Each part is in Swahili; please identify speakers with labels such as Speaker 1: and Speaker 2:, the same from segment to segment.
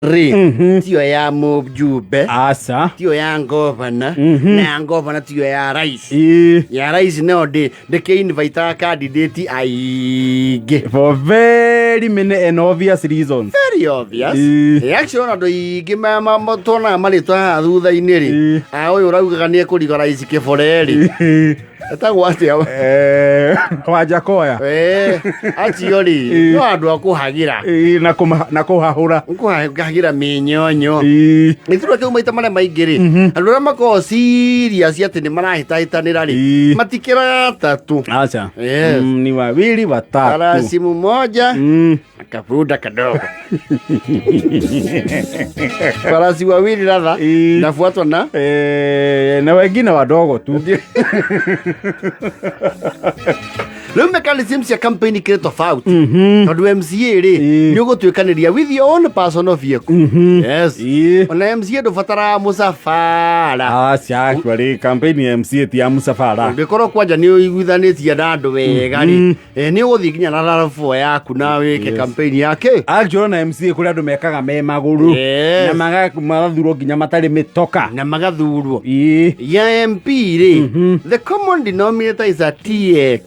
Speaker 1: tiyo ya mjumbe
Speaker 2: asa
Speaker 1: tiyo ya governor na ya governor tiyo ya rais ya rais no de invite candidate aige
Speaker 2: for very many and obvious reasons.
Speaker 1: Very obvious. Actually ona do ige mama tona maritwa thutha iniri uyu uraugaga ni ekuriga rais kiboreri etagwo atia
Speaker 2: wajakoya
Speaker 1: aciori no andu akuhagira
Speaker 2: na kuhahura
Speaker 1: kuhagira minyonyo nituro keu maita mare maingiri andu ra mako serious ati ni marahitahitanira ri matikira tatu
Speaker 2: acha ni wawili watatu
Speaker 1: ala simu moja akafuda kadogo farasi wawili radha nafuatwa na
Speaker 2: wengine wadogo tu.
Speaker 1: Leo mechanism ya campaign kire tofauti tondu MCA ri ni ugutwikaniria with your own personal vehicle. Yes ona MCA ndubatara musafara
Speaker 2: actually campaign ya MCA ti ya musafara
Speaker 1: ngikoro kwanja ni uiguithanitie na andu wega ri ni uguthi nginya na rafo yaku na wike campaign yake
Speaker 2: actually na MCA kuri andu mekaga me maguru na magathurwo nginya matari mitoka
Speaker 1: na magathurwo ya MP ri the common denominator is a TX.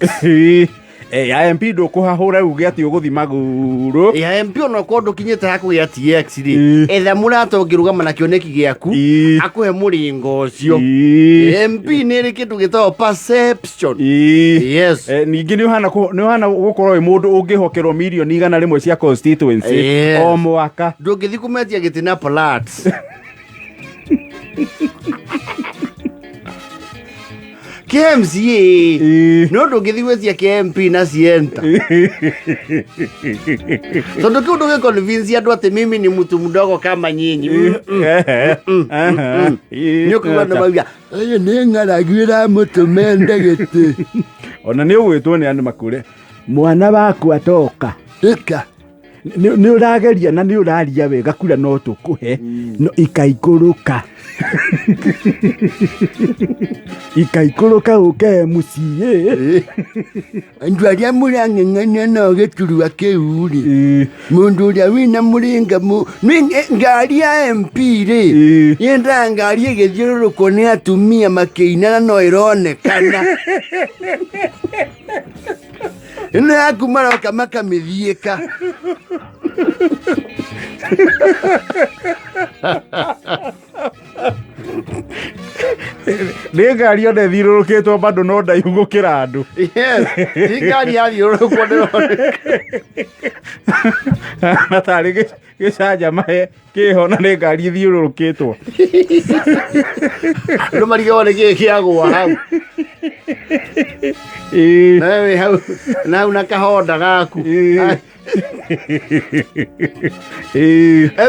Speaker 2: Ya MP ndo kuhahura uge ati uguthi maguru
Speaker 1: ya MP ono kondo kinyete haku ya TX ri etha murato ngirugama na kioneki giaku akuhe muringo ucio MP ni ri kindu gitawo perception. Yes
Speaker 2: ningi ni hana gukorwo mundu ungihokerwo milioni 100 cia constituency o mwaka
Speaker 1: ndungithi kumetia gitina plats KMCA no ndungithigwetia KMP na sienta tondu kiu ndungiconvince andu ati mimi ni mtu mdogo kama nyinyi nikuwa na mauga ayo ni ngaragira mutume ndegete
Speaker 2: ona ni ugwitwo ni andu makure mwana waku atoka
Speaker 1: eka
Speaker 2: ni urageria na ni uraria wega kura no tukuhe no ikaikuruka ikaikuruka uke MCA
Speaker 1: andu aria murang'ang'ania no giturua kiuri mundu uria wina muringa ngari ya MP ri yenda ngari igithiururuko ni atumia makiinana no ironekana ino yaku maroka makamithiika
Speaker 2: ni ngari ona thiururukitwo bado no ndaihu gukira andu
Speaker 1: ni ngari yathiururukwo
Speaker 2: natari gicanja mahe kiho na ni ngari thiururukitwo
Speaker 1: no marigone kiagwa hau nawe hau na kahonda gaku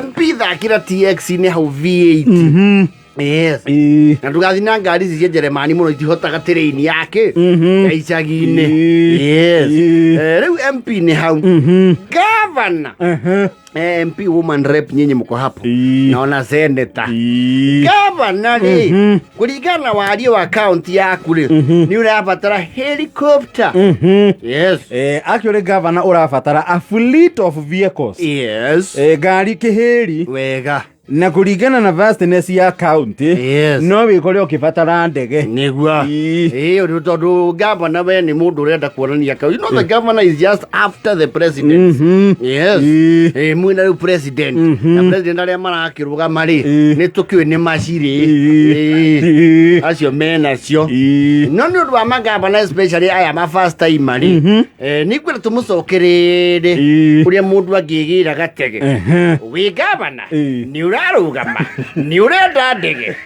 Speaker 1: MP thakira TX ni hau V8 yes na ndugathi na ngari cia Jeremani muno itihotaga train yake ya icagi-ini yes riu MP ni hau governor MP woman rep nyinyi mko hapo naona senator governor ni kuringana wario wa county yaku ri ni urabatara helicopter yes
Speaker 2: actually governor urabatara a fleet of vehicles
Speaker 1: yes
Speaker 2: ngari kihiri
Speaker 1: wega
Speaker 2: na kuringana na vastness ya county no wikore ukibatara ndege
Speaker 1: nigua uri tondu governor we ni mundu urenda kuonania kau the governor is just after the president yes mwina riu president na president aria marakiruga mari ni tukiwe ni maciri acio menacio no ni undu wa magavana especially aya ma first time mari ni kwira tumucokerere uria mundu angigira gatege wi governor ni urarugama ni urenda ndege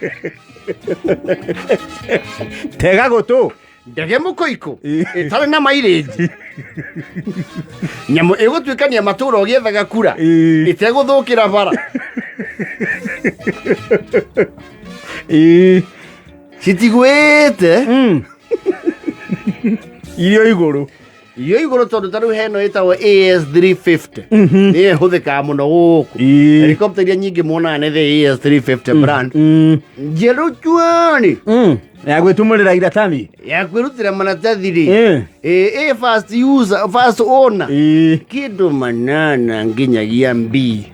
Speaker 2: tega gutu
Speaker 1: ndege mukoiko itari na mileage nyamu igutwikania matura ugiethaga kura iteguthukira bara citigwite
Speaker 2: irio iguru
Speaker 1: tondu taru heno itawo AS350 ni huthika muno guku helicopter iria nyingi muona ne the AS350 brand njeru chuani
Speaker 2: ya gwitumurira iratani
Speaker 1: ya kwirutira manatathi ri first user first owner kindu manana nginyagia mbi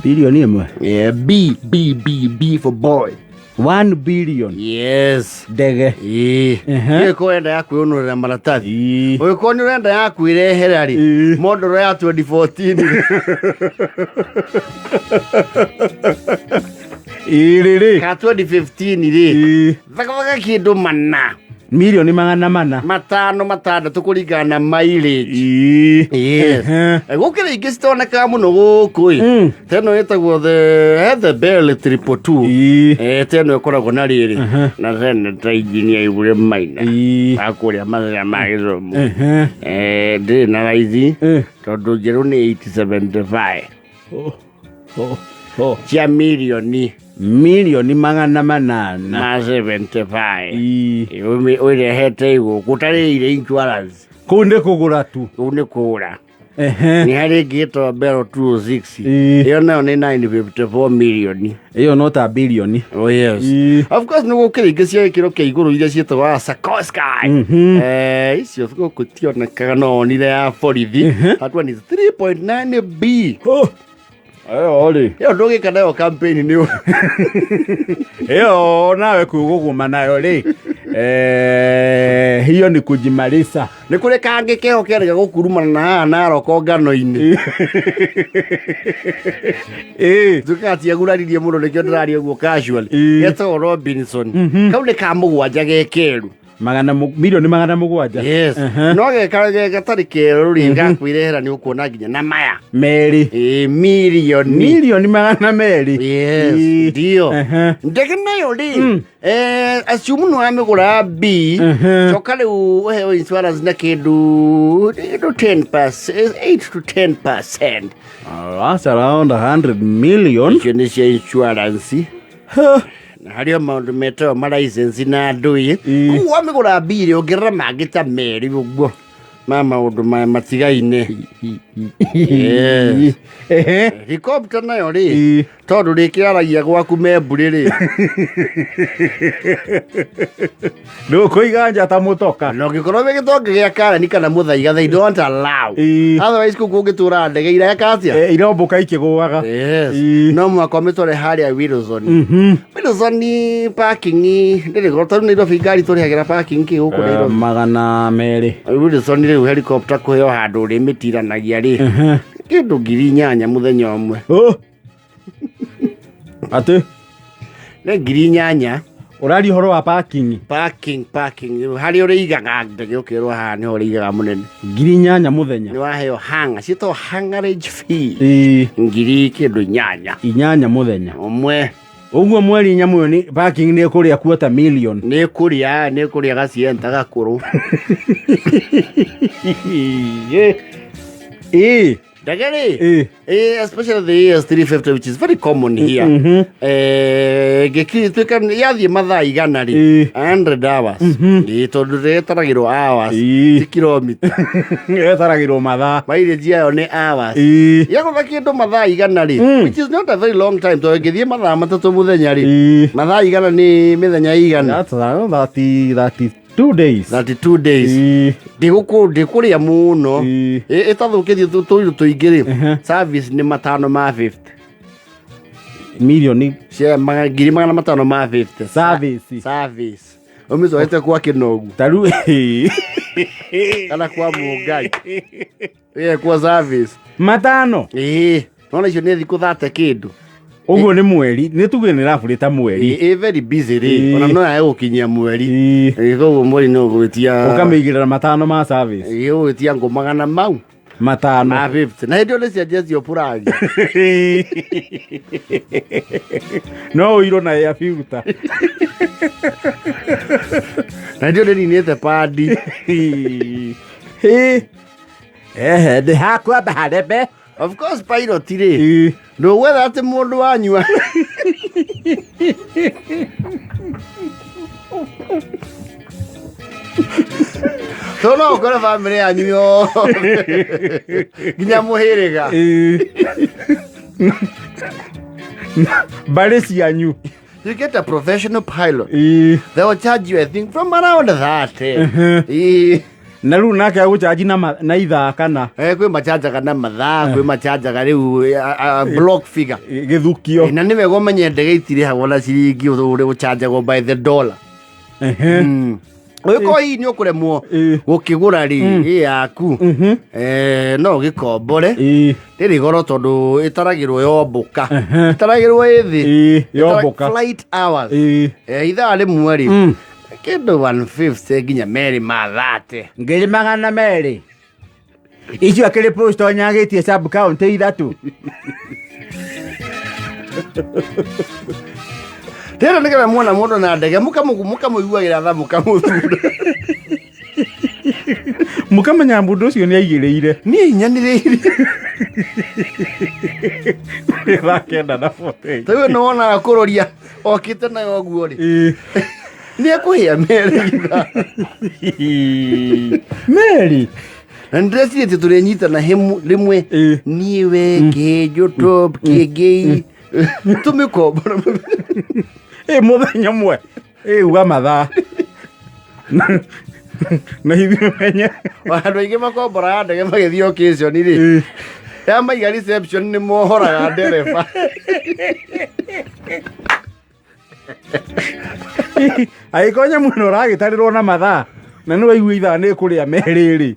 Speaker 2: Bilioni ĩmwe.
Speaker 1: Yeah, B for boy.
Speaker 2: 1 billion.
Speaker 1: Yes.
Speaker 2: Ndege.
Speaker 1: Iko enda ya kwĩũnũrĩra maratathi. Ũgĩkorwo nĩ ũrenda ya kwĩrehera rĩ, model ya 2014.
Speaker 2: Rĩrĩ.
Speaker 1: Ka 2015 rĩ. Thakaga kĩndũ mana.
Speaker 2: Milioni 400.
Speaker 1: Matandatũ kũringana na mileage. Yes. Gũkĩrĩ ingĩ citonekaga mũno gũkũ ĩ. Teno ĩtagwo the Bell 222. Teno ĩkoragwo na rĩrĩ. Na tena ta engineer Ibure Maina. Akũrĩa mathenya ma Gĩthumo. Ndĩ na raithi. Tondũ njerũ nĩ 875. Cia milioni 800 na 75. Ũrehete igũ gũtarĩire insurance.
Speaker 2: Kũu nĩ kũgũra tu.
Speaker 1: Kũu nĩ kũgũra. Nĩ harĩ ĩngĩ ĩtagwo Bell 206. Ĩyo nayo nĩ 954 million.
Speaker 2: Ĩyo no ta billion.
Speaker 1: Oh yes. Of course nĩ gũkĩrĩ ingĩ cia gĩkĩro kĩa igũrũ iria ciĩtagwo Sakoski. Icio gũkũ tionekaga no onire ya borithi. That one is 3.9 B.
Speaker 2: Rĩ.
Speaker 1: Ĩyo ndũgĩka nayo campaign nĩ
Speaker 2: ĩyo nawe kwĩgũgũma nayo rĩ. Hiyo ni kujimaliza.
Speaker 1: Nĩ kũrĩ kangĩ keho kĩarega gũkurumana na haha Naroko ngano-inĩ. Tukatiaguraririe mũno nĩkĩo ndĩraria ũguo casual. Getagwo Robinson. Kau nĩ ka mũgwanja gekerũ.
Speaker 2: Milioni 700.
Speaker 1: Yes. No gatarĩ kerũ rĩ gakwĩrehera nĩ ũkuona nginya na maya.
Speaker 2: Merĩ. Milioni 200.
Speaker 1: Yes. Ndio. Ndege nayo rĩ. Assume nĩ wamĩgũra B. Coka rĩu ũheo insurance na kĩndũ 10%, 8 to 10%.
Speaker 2: That's around 100 million.
Speaker 1: Icio nĩ cia insurance. Harĩa maũndũ metagwo ma-license na ndũĩ. Kũu wamĩgũra mbirĩ ũngĩrora mangĩ ta merĩ ũguo ma maũndũ matigaine. Helicopter nayo rĩ, tondũ rĩkĩaragia gwaku membũrĩ rĩ.
Speaker 2: Ndũkũiga njata mũtoka.
Speaker 1: Na ũngĩkorwo wĩ gĩtonga gĩa Kareni kana Mũthaiga, they don't allow. Otherwise kũu kũngĩtũra ndege ireka atĩa?
Speaker 2: Irombũka ikĩgũaga.
Speaker 1: No mũhaka ũmĩtware harĩa Wilson. Wilson parking ndĩrĩ goro tondũ Nairobi ngari tũrĩhagĩra parking kĩ gũkũ Nairobi. 200. Wilson rĩu helicopter kũheo handũ ũrĩmĩtiranagia rĩ. Kĩndũ 8,000 mũthenya ũmwe.
Speaker 2: Atĩ?
Speaker 1: Nĩ 8,000.
Speaker 2: Ũrari ũhoro wa parking.
Speaker 1: Parking. Harĩa ũrĩigaga ndege ũkĩrwo haha nĩho ũrĩigaga mũnene.
Speaker 2: 8,000 mũthenya.
Speaker 1: Nĩ waheo hanga. Ciĩtagwo hangarage fee. 8,000. 8
Speaker 2: mũthenya.
Speaker 1: Ũmwe.
Speaker 2: Ũguo mweri nyamũ nĩ parking nĩ kũrĩa quarter million.
Speaker 1: Nĩ kũrĩa gacienta gakũrũ. Ndege especially the AS350 which is very common here. Gĩtuĩka yathiĩ mathaa 100 rĩ, 100 hours. Tondũ rĩtaragĩrwo hours, ti kilomita.
Speaker 2: Rĩtaragĩrwo mathaa.
Speaker 1: Mileage yayo nĩ hours. Yagũtha kĩndũ mathaa 100 rĩ, which is not a very long time. Tondũ ngĩthiĩ mathaa 3 mũthenya rĩ, mathaa 100 nĩ mĩthenya igana.
Speaker 2: That's around 32 days.
Speaker 1: 32 days. Ndĩkũrĩa mũno. Ĩtathũkĩtie tũindo tũingĩ rĩ, service nĩ 550.
Speaker 2: Milioni
Speaker 1: cia 550.
Speaker 2: Service.
Speaker 1: Ũmĩcoete kwa Kĩnogu.
Speaker 2: Taru.
Speaker 1: Kana kwa Mũngai. Kwa service.
Speaker 2: 5.
Speaker 1: Nona icio nĩ thikũ 30 kĩndũ.
Speaker 2: Ũguo nĩ mweri, nĩ tuge nĩ rafurĩta mweri.
Speaker 1: Very busy rĩ, ona no yae gũkinyia mweri. Koguo mweri no gwĩtia.
Speaker 2: Ũkamĩigĩrĩra 5 ma service.
Speaker 1: Gwĩtia ngũmagana mau.
Speaker 2: 5.
Speaker 1: Ma 50. Na hĩndĩ ĩyo nĩ cianjia puragi.
Speaker 2: No ũirwo na air filter.
Speaker 1: Na hĩndĩ ĩyo nĩ ninĩte padi.
Speaker 2: Ndĩ hakwamba harebe.
Speaker 1: Of course pilot rĩ. Ndũgwetha atĩ mũndũ wanyua. Tona ũkore family yanyu yothe. Nginya mũhĩrĩga.
Speaker 2: Mbarĩ cianyu.
Speaker 1: You get a professional pilot. They will charge you, I think, from around 30.
Speaker 2: na rĩu nake agũchanji na ithaa kana
Speaker 1: kwĩ machanjaga na mathaa kwĩ machanjaga rĩu block figure
Speaker 2: gĩthukio
Speaker 1: na nĩ wega ũmenye ndege itirĩhagwo na ciringi ũrĩ gũchanjagwo by the dollar ũgĩkorwo hihi nĩ ũkũremwo gũkĩgũra ĩ yaku no ũgĩkombore ndĩrĩ goro tondũ ĩtaragĩrwo yombũka ĩtaragĩrwo ĩ thĩ flight hours ithaa rĩmwe rĩ kĩndũ 150 nginya merĩ ma 30
Speaker 2: ngiri magana merĩ icio akĩrĩ post onyagĩtie sub county ithatũ
Speaker 1: tena nĩgetha muona mũndũ na ndege mũkamũiguagĩra thaa mũkamũthuura
Speaker 2: mũkamenya mũndũ ũcio nĩ aigĩrĩire
Speaker 1: niĩ inyanĩrĩire
Speaker 2: thaa kenda na 40
Speaker 1: tũĩ nĩ wonaga kũroria okĩte nayo ũguo rĩ nĩ ekũhĩa merĩ
Speaker 2: merĩ
Speaker 1: na nĩndĩrecirĩtie tũrĩnyitana rĩmwe niĩ we kĩnjũ top kĩngĩ tũmĩkombora
Speaker 2: mũthenya mwe uga mathaa na ithuĩ menye
Speaker 1: andũ aingĩ makomboraga ndege magĩthiĩ occasion rĩ ya maiga reception nĩ mohoraga ndereba
Speaker 2: agĩkorwo nyamũ ĩno ũragĩtarĩrwo na mathaa na nĩ waigua ithaa nĩ kũrĩa merĩ rĩ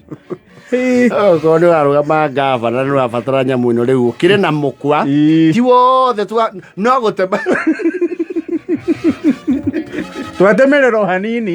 Speaker 1: okorwo nĩ warũgama ngavana nĩ ũrabatara nyamũ ĩno rĩu ũkĩrĩ na mũkwa ti wothe no gũtema
Speaker 2: twatemererwo hanini